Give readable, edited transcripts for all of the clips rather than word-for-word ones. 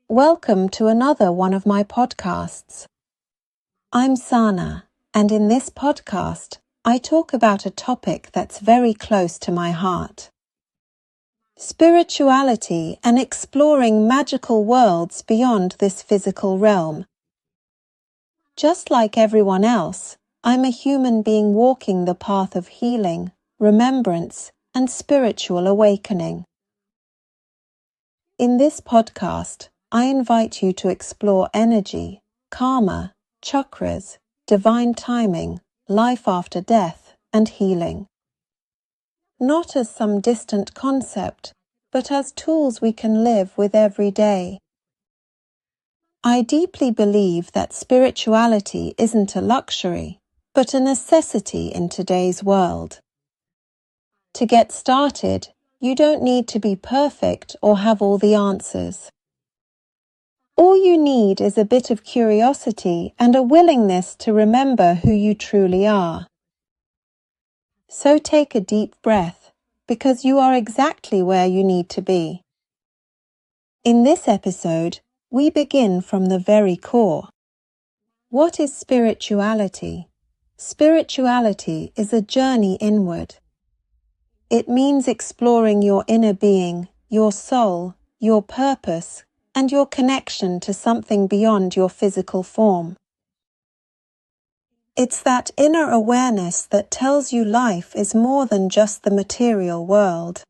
Welcome to another one of my podcasts. I'm Sana, and in this podcast, I talk about a topic that's very close to my heart. Spirituality and exploring magical worlds beyond this physical realm. Just like everyone else, I'm a human being walking the path of healing, remembrance, and spiritual awakening. In this podcast, I invite you to explore energy, karma, chakras, divine timing, life after death, and healing. Not as some distant concept, but as tools we can live with every day. I deeply believe that spirituality isn't a luxury, but a necessity in today's world. To get started, you don't need to be perfect or have all the answers. All you need is a bit of curiosity and a willingness to remember who you truly are. So take a deep breath, because you are exactly where you need to be. In this episode, we begin from the very core. What is spirituality? Spirituality is a journey inward. It means exploring your inner being, your soul, your purpose, and your connection to something beyond your physical form. It's that inner awareness that tells you life is more than just the material world.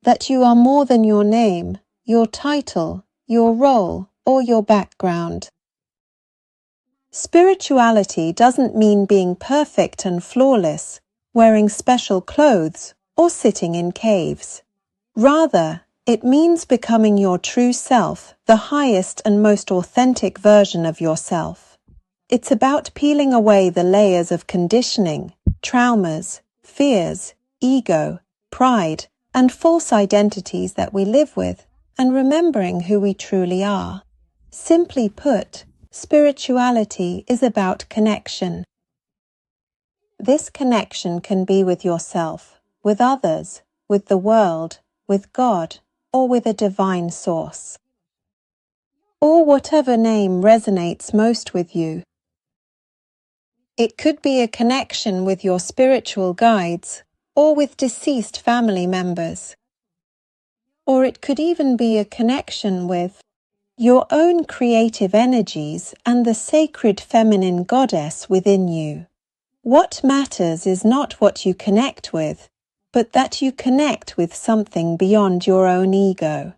That you are more than your name, your title, your role, or your background. Spirituality doesn't mean being perfect and flawless, wearing special clothes, or sitting in caves. Rather, it means becoming your true self, the highest and most authentic version of yourself. It's about peeling away the layers of conditioning, traumas, fears, ego, pride, and false identities that we live with, and remembering who we truly are. Simply put, spirituality is about connection. This connection can be with yourself, with others, with the world, with God, or with a divine source. Or whatever name resonates most with you. It could be a connection with your spiritual guides, or with deceased family members. Or it could even be a connection with your own creative energies and the sacred feminine goddess within you. What matters is not what you connect with, but that you connect with something beyond your own ego.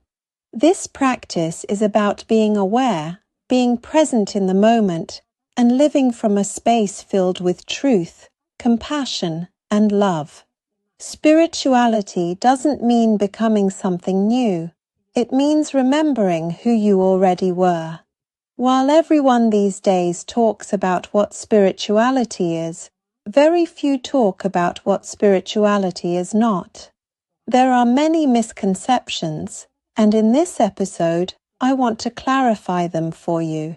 This practice is about being aware, being present in the moment, and living from a space filled with truth, compassion, and love. Spirituality doesn't mean becoming something new. It means remembering who you already were. While everyone these days talks about what spirituality is, very few talk about what spirituality is not. There are many misconceptions, and in this episode, I want to clarify them for you.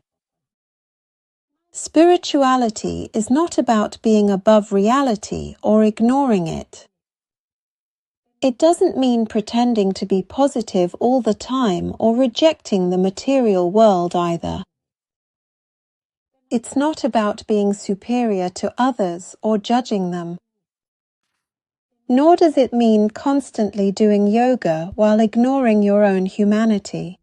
Spirituality is not about being above reality or ignoring it. It doesn't mean pretending to be positive all the time or rejecting the material world either. It's not about being superior to others or judging them. Nor does it mean constantly doing yoga while ignoring your own humanity.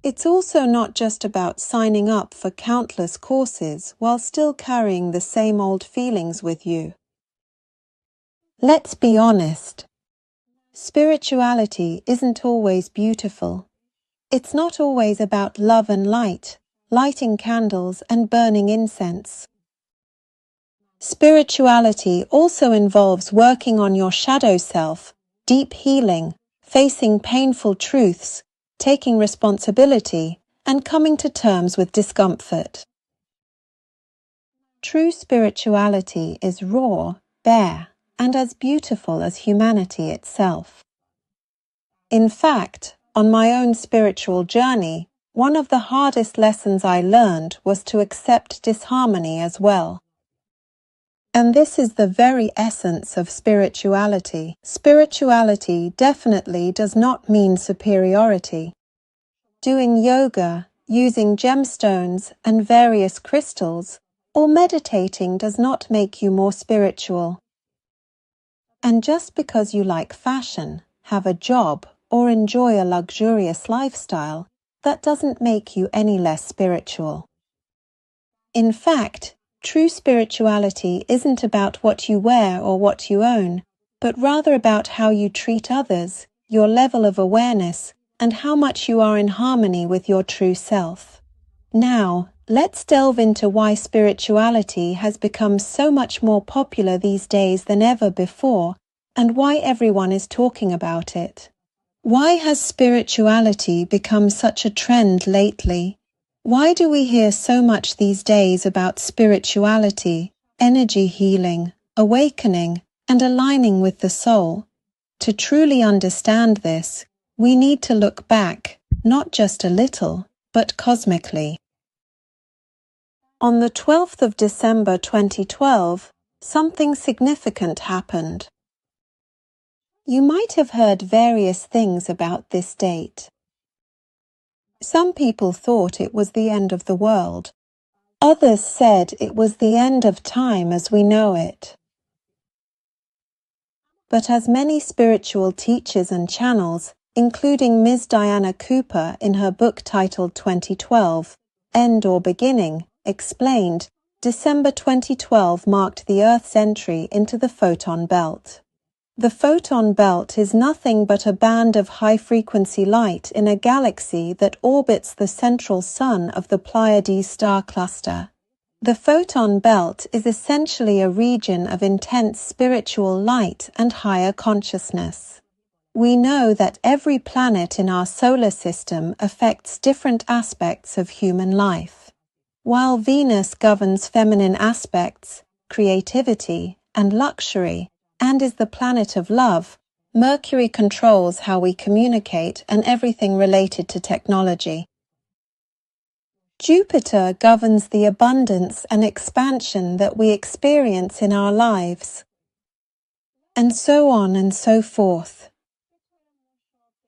It's also not just about signing up for countless courses while still carrying the same old feelings with you. Let's be honest. Spirituality isn't always beautiful. It's not always about love and light, lighting candles and burning incense. Spirituality also involves working on your shadow self, deep healing, facing painful truths, taking responsibility, and coming to terms with discomfort. True spirituality is raw, bare, and as beautiful as humanity itself. In fact, on my own spiritual journey, one of the hardest lessons I learned was to accept disharmony as well. And this is the very essence of spirituality. Spirituality definitely does not mean superiority. Doing yoga, using gemstones and various crystals, or meditating does not make you more spiritual. And just because you like fashion, have a job, or enjoy a luxurious lifestyle, that doesn't make you any less spiritual. In fact, true spirituality isn't about what you wear or what you own, but rather about how you treat others, your level of awareness, and how much you are in harmony with your true self. Now, let's delve into why spirituality has become so much more popular these days than ever before, and why everyone is talking about it. Why has spirituality become such a trend lately? Why do we hear so much these days about spirituality, energy healing, awakening, and aligning with the soul? To truly understand this, we need to look back, not just a little, but cosmically. On the 12th of December 2012, something significant happened. You might have heard various things about this date. Some people thought it was the end of the world. Others said it was the end of time as we know it. But as many spiritual teachers and channels, including Ms. Diana Cooper in her book titled 2012, End or Beginning, explained, December 2012 marked the Earth's entry into the photon belt. The photon belt is nothing but a band of high-frequency light in a galaxy that orbits the central sun of the Pleiades star cluster. The photon belt is essentially a region of intense spiritual light and higher consciousness. We know that every planet in our solar system affects different aspects of human life. While Venus governs feminine aspects, creativity, and luxury, and is the planet of love, Mercury controls how we communicate and everything related to technology. Jupiter governs the abundance and expansion that we experience in our lives, and so on and so forth.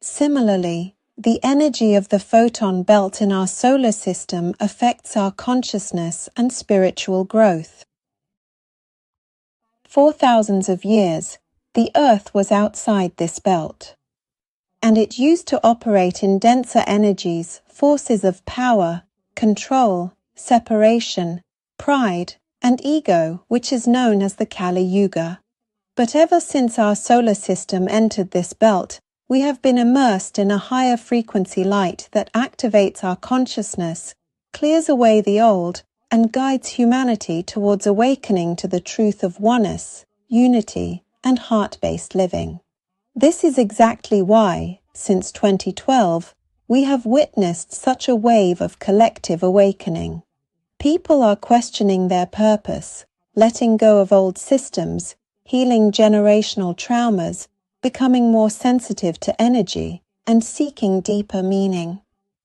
Similarly, the energy of the photon belt in our solar system affects our consciousness and spiritual growth. For thousands of years, the Earth was outside this belt, and it used to operate in denser energies, forces of power, control, separation, pride, and ego, which is known as the Kali Yuga. But ever since our solar system entered this belt, we have been immersed in a higher frequency light that activates our consciousness, clears away the old, and guides humanity towards awakening to the truth of oneness, unity, and heart-based living. This is exactly why, since 2012, we have witnessed such a wave of collective awakening. People are questioning their purpose, letting go of old systems, healing generational traumas, becoming more sensitive to energy, and seeking deeper meaning.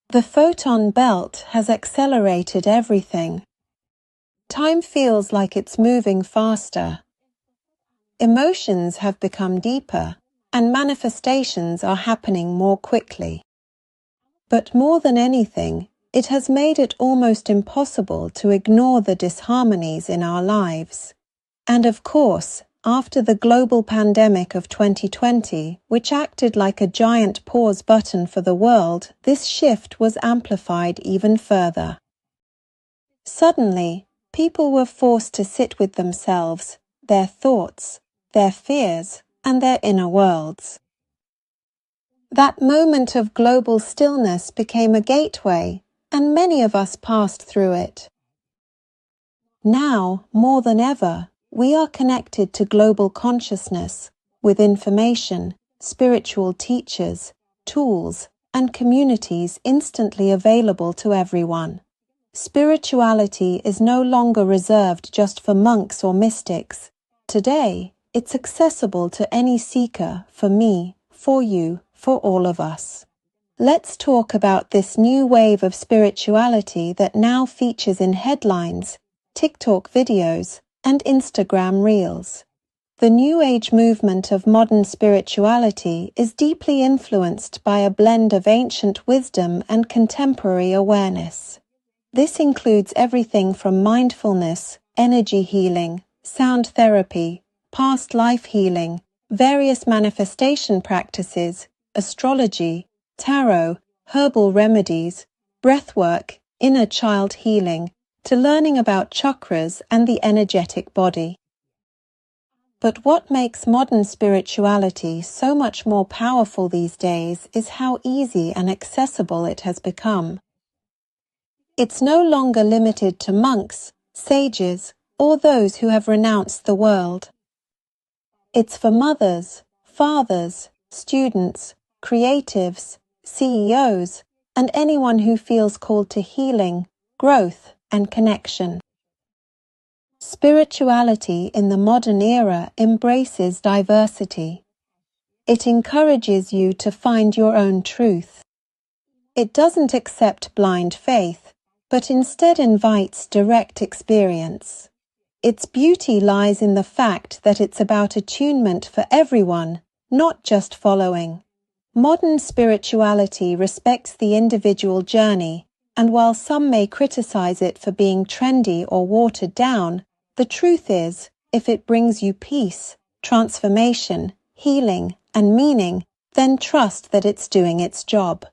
The photon belt has accelerated everything. Time feels like it's moving faster. Emotions have become deeper, and manifestations are happening more quickly. But more than anything, it has made it almost impossible to ignore the disharmonies in our lives. And of course, after the global pandemic of 2020, which acted like a giant pause button for the world, this shift was amplified even further. Suddenly, people were forced to sit with themselves, their thoughts, their fears, and their inner worlds. That moment of global stillness became a gateway, and many of us passed through it. Now, more than ever, we are connected to global consciousness with information, spiritual teachers, tools, and communities instantly available to everyone. Spirituality is no longer reserved just for monks or mystics. Today, it's accessible to any seeker, for me, for you, for all of us. Let's talk about this new wave of spirituality that now features in headlines, TikTok videos, and Instagram Reels. The New Age movement of modern spirituality is deeply influenced by a blend of ancient wisdom and contemporary awareness. This includes everything from mindfulness, energy healing, sound therapy, past life healing, various manifestation practices, astrology, tarot, herbal remedies, breathwork, inner child healing, to learning about chakras and the energetic body. But what makes modern spirituality so much more powerful these days is how easy and accessible it has become. It's no longer limited to monks, sages, or those who have renounced the world. It's for mothers, fathers, students, creatives, CEOs, and anyone who feels called to healing, growth, and connection. Spirituality in the modern era embraces diversity. It encourages you to find your own truth. It doesn't accept blind faith, but instead invites direct experience. Its beauty lies in the fact that it's about attunement for everyone, not just following. Modern spirituality respects the individual journey, and while some may criticize it for being trendy or watered down, the truth is, if it brings you peace, transformation, healing, and meaning, then trust that it's doing its job.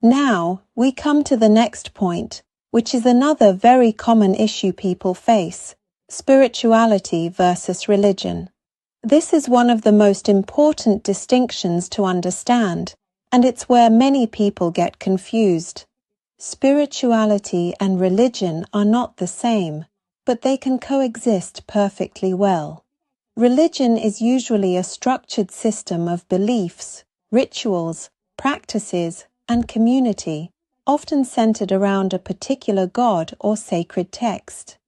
Now, we come to the next point, which is another very common issue people face: spirituality versus religion. This is one of the most important distinctions to understand, and it's where many people get confused. Spirituality and religion are not the same, but they can coexist perfectly well. Religion is usually a structured system of beliefs, rituals, practices, and community, often centered around a particular god or sacred text.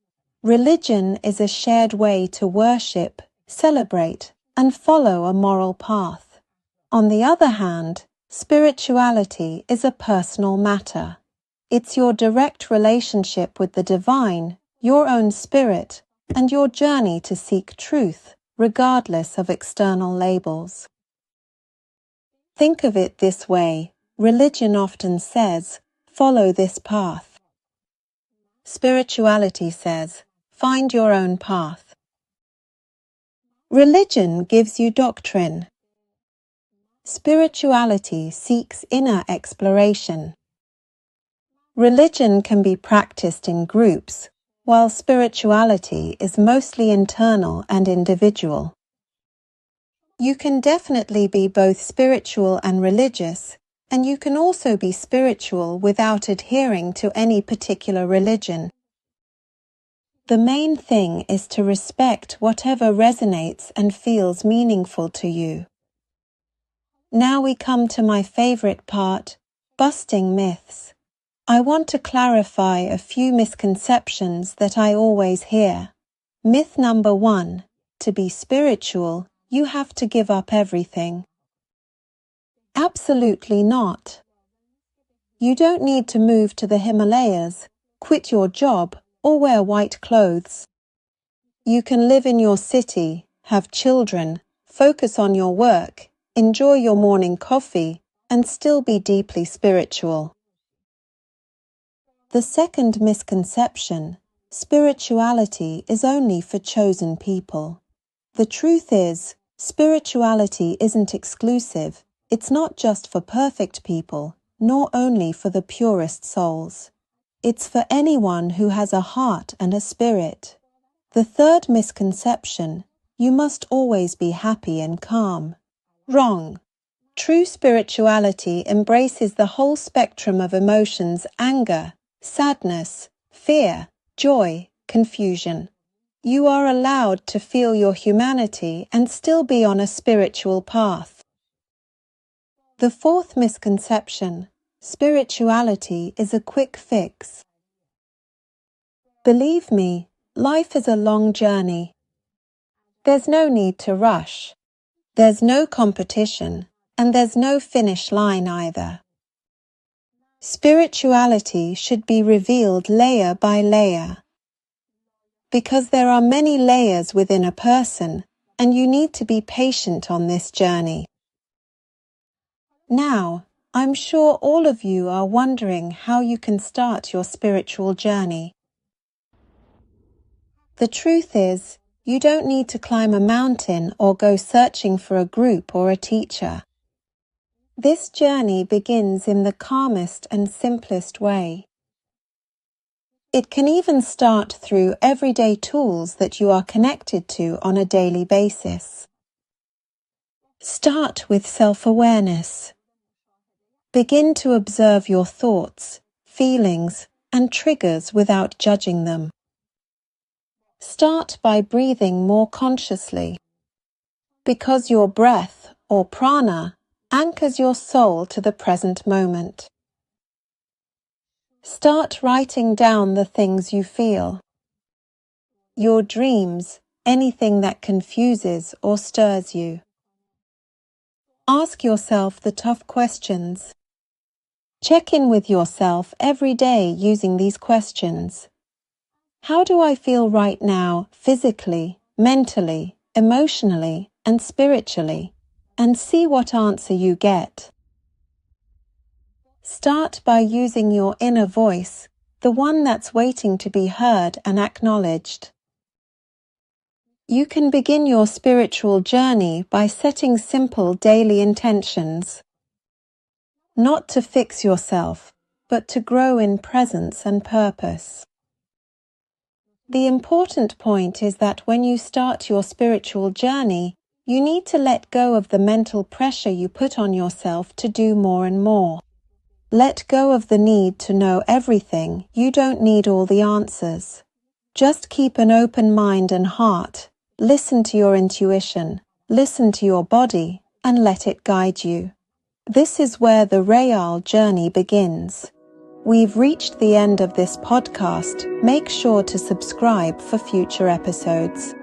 Religion is a shared way to worship, celebrate, and follow a moral path. On the other hand, spirituality is a personal matter. It's your direct relationship with the divine, your own spirit, and your journey to seek truth, regardless of external labels. Think of it this way: religion often says, follow this path. Spirituality says, find your own path. Religion gives you doctrine. Spirituality seeks inner exploration. Religion can be practiced in groups, while spirituality is mostly internal and individual. You can definitely be both spiritual and religious, and you can also be spiritual without adhering to any particular religion. The main thing is to respect whatever resonates and feels meaningful to you. Now we come to my favorite part, busting myths. I want to clarify a few misconceptions that I always hear. Myth number 1: to be spiritual, you have to give up everything. Absolutely not. You don't need to move to the Himalayas, quit your job, or wear white clothes. You can live in your city, have children, focus on your work, enjoy your morning coffee, and still be deeply spiritual. The second misconception: spirituality is only for chosen people. The truth is, spirituality isn't exclusive. It's not just for perfect people, nor only for the purest souls. It's for anyone who has a heart and a spirit. The third misconception: you must always be happy and calm. Wrong. True spirituality embraces the whole spectrum of emotions: anger, sadness, fear, joy, confusion. You are allowed to feel your humanity and still be on a spiritual path. The fourth misconception: spirituality is a quick fix. Believe me, life is a long journey. There's no need to rush. There's no competition, and there's no finish line either. Spirituality should be revealed layer by layer. because there are many layers within a person, and you need to be patient on this journey. Now, I'm sure all of you are wondering how you can start your spiritual journey. The truth is, you don't need to climb a mountain or go searching for a group or a teacher. This journey begins in the calmest and simplest way. It can even start through everyday tools that you are connected to on a daily basis. Start with self-awareness. Begin to observe your thoughts, feelings, and triggers without judging them. Start by breathing more consciously, because your breath, or prana, anchors your soul to the present moment. Start writing down the things you feel, your dreams, anything that confuses or stirs you. Ask yourself the tough questions. Check in with yourself every day using these questions. How do I feel right now, physically, mentally, emotionally, and spiritually? And see what answer you get. Start by using your inner voice, the one that's waiting to be heard and acknowledged. You can begin your spiritual journey by setting simple daily intentions. Not to fix yourself, but to grow in presence and purpose. The important point is that when you start your spiritual journey, you need to let go of the mental pressure you put on yourself to do more and more. Let go of the need to know everything. You don't need all the answers. Just keep an open mind and heart. Listen to your intuition, listen to your body, and let it guide you. This is where the real journey begins. We've reached the end of this podcast. Make sure to subscribe for future episodes.